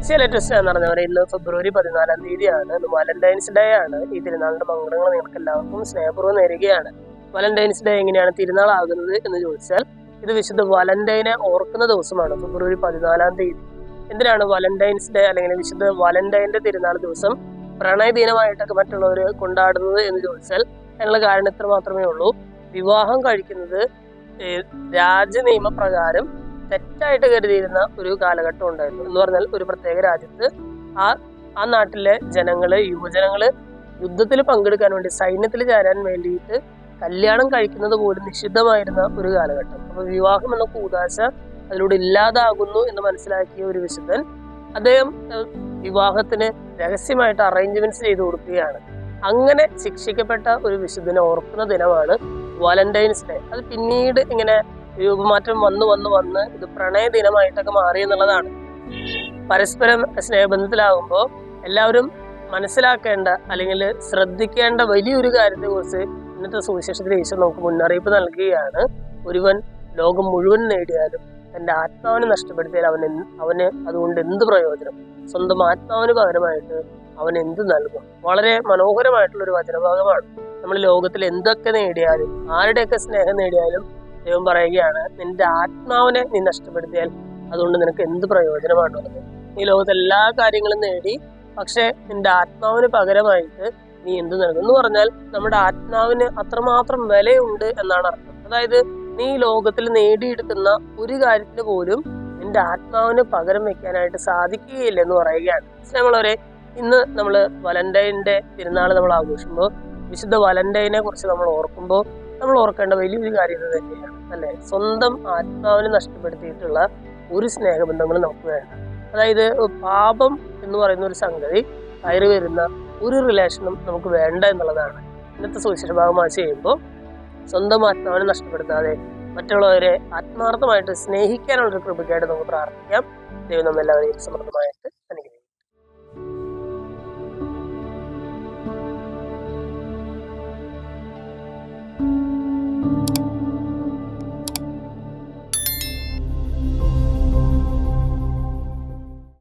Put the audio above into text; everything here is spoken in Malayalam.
ചില ട്വിസ്റ്റ് എന്ന് പറഞ്ഞവരെ ഇന്ന് ഫെബ്രുവരി 14 ഇന്ന് വാലന്റൈൻസ് ഡേ ആണ്. ഈ തിരുനാളിന്റെ മംഗളങ്ങൾ നിങ്ങൾക്ക് എല്ലാവർക്കും സ്നേഹപൂർവ്വം നേരുകയാണ്. വാലന്റൈൻസ് ഡേ എങ്ങനെയാണ് തിരുനാളാകുന്നത് എന്ന് ചോദിച്ചാൽ, ഇത് വിശുദ്ധ വാലന്റൈനെ ഓർക്കുന്ന ദിവസമാണ് ഫെബ്രുവരി 14. എന്തിനാണ് വാലന്റൈൻസ് ഡേ അല്ലെങ്കിൽ വിശുദ്ധ വാലന്റൈന്റെ തിരുനാൾ ദിവസം പ്രണയ ദിനമായിട്ടൊക്കെ മറ്റുള്ളവർ കൊണ്ടാടുന്നത് എന്ന് ചോദിച്ചാൽ, അതിനുള്ള കാരണം ഇത്ര മാത്രമേ ഉള്ളൂ. വിവാഹം കഴിക്കുന്നത് രാജനിയമപ്രകാരം തെറ്റായിട്ട് കരുതിയിരുന്ന ഒരു കാലഘട്ടം ഉണ്ടായിരുന്നു. എന്ന് പറഞ്ഞാൽ ഒരു പ്രത്യേക രാജ്യത്ത് ആ നാട്ടിലെ യുവജനങ്ങള് യുദ്ധത്തിൽ പങ്കെടുക്കാൻ വേണ്ടി, സൈന്യത്തിൽ ചേരാൻ വേണ്ടിയിട്ട് കല്യാണം കഴിക്കുന്നത് പോലും നിഷിദ്ധമായിരുന്ന ഒരു കാലഘട്ടം. അപ്പൊ വിവാഹം എന്ന കൂദാശ അതിലൂടെ ഇല്ലാതാകുന്നു എന്ന് മനസ്സിലാക്കിയ ഒരു വിശുദ്ധൻ അദ്ദേഹം വിവാഹത്തിന് രഹസ്യമായിട്ട് അറേഞ്ച്മെന്റ്സ് ചെയ്തു കൊടുക്കുകയാണ്. അങ്ങനെ ശിക്ഷിക്കപ്പെട്ട ഒരു വിശുദ്ധനെ ഓർക്കുന്ന ദിനമാണ് വാലന്റൈൻസ് ഡേ. അത് പിന്നീട് ഇങ്ങനെ രൂപമാറ്റം വന്ന് ഇത് പ്രണയ ദിനമായിട്ടൊക്കെ മാറി എന്നുള്ളതാണ്. പരസ്പരം സ്നേഹബന്ധത്തിലാകുമ്പോൾ എല്ലാവരും മനസ്സിലാക്കേണ്ട അല്ലെങ്കിൽ ശ്രദ്ധിക്കേണ്ട വലിയൊരു കാര്യത്തെ കുറിച്ച് ഇന്നത്തെ സുവിശേഷത്തിൽ ഈശോ നമുക്ക് മുന്നറിയിപ്പ് നൽകുകയാണ്. ഒരുവൻ ലോകം മുഴുവൻ നേടിയാലും തന്റെ ആത്മാവിനെ നഷ്ടപ്പെടുത്തിയാൽ അവന് അതുകൊണ്ട് എന്ത് പ്രയോജനം? സ്വന്തം ആത്മാവിന് പകരമായിട്ട് അവൻ എന്ത് നൽകും? വളരെ മനോഹരമായിട്ടുള്ള ഒരു വചനഭാഗമാണ്. നമ്മൾ ലോകത്തിൽ എന്തൊക്കെ നേടിയാലും, ആരുടെയൊക്കെ സ്നേഹം നേടിയാലും ദൈവം പറയുകയാണ്, നിന്റെ ആത്മാവിനെ നീ നഷ്ടപ്പെടുത്തിയാൽ അതുകൊണ്ട് നിനക്ക് എന്ത് പ്രയോജനമാണുള്ളത്? ഈ ലോകത്തെ എല്ലാ കാര്യങ്ങളും നേടി, പക്ഷെ നിന്റെ ആത്മാവിന് പകരമായിട്ട് നീ എന്ത് നൽകും എന്ന് പറഞ്ഞാൽ നമ്മുടെ ആത്മാവിന് അത്രമാത്രം വിലയുണ്ട് എന്നാണ് അർത്ഥം. അതായത് നീ ലോകത്തിൽ നേടിയെടുക്കുന്ന ഒരു കാര്യത്തിന് പോലും നിന്റെ ആത്മാവിന് പകരം വെക്കാനായിട്ട് സാധിക്കുകയില്ല എന്ന് പറയുകയാണ്. നമ്മളൊരെ ഇന്ന് നമ്മൾ വാലന്റൈൻ്റെ തിരുനാൾ നമ്മൾ ആഘോഷിക്കുമ്പോൾ, വിശുദ്ധ വാലന്റൈനെ കുറിച്ച് നമ്മൾ ഓർക്കുമ്പോൾ നമ്മൾ ഓർക്കേണ്ട വലിയൊരു കാര്യം ഇത് തന്നെയാണ്, അല്ലെ? സ്വന്തം ആത്മാവിനെ നഷ്ടപ്പെടുത്തിയിട്ടുള്ള ഒരു സ്നേഹബന്ധങ്ങളും നമുക്ക് വേണ്ട. അതായത് പാപം എന്ന് പറയുന്ന ഒരു സംഗതി കയറി വരുന്ന ഒരു റിലേഷനും നമുക്ക് വേണ്ട എന്നുള്ളതാണ്. ഇന്നത്തെ സുവിശേഷ ഭാഗമായി ചെയ്യുമ്പോൾ സ്വന്തം ആത്മാവിനെ നഷ്ടപ്പെടുത്താതെ മറ്റുള്ളവരെ ആത്മാർത്ഥമായിട്ട് സ്നേഹിക്കാനുള്ള ഒരു കൃപയ്ക്കായിട്ട് നമുക്ക് പ്രാർത്ഥിക്കാം. ദൈവം നമ്മെല്ലാവരെയും സമൃദ്ധമായിട്ട് അനുഗ്രഹിക്കും.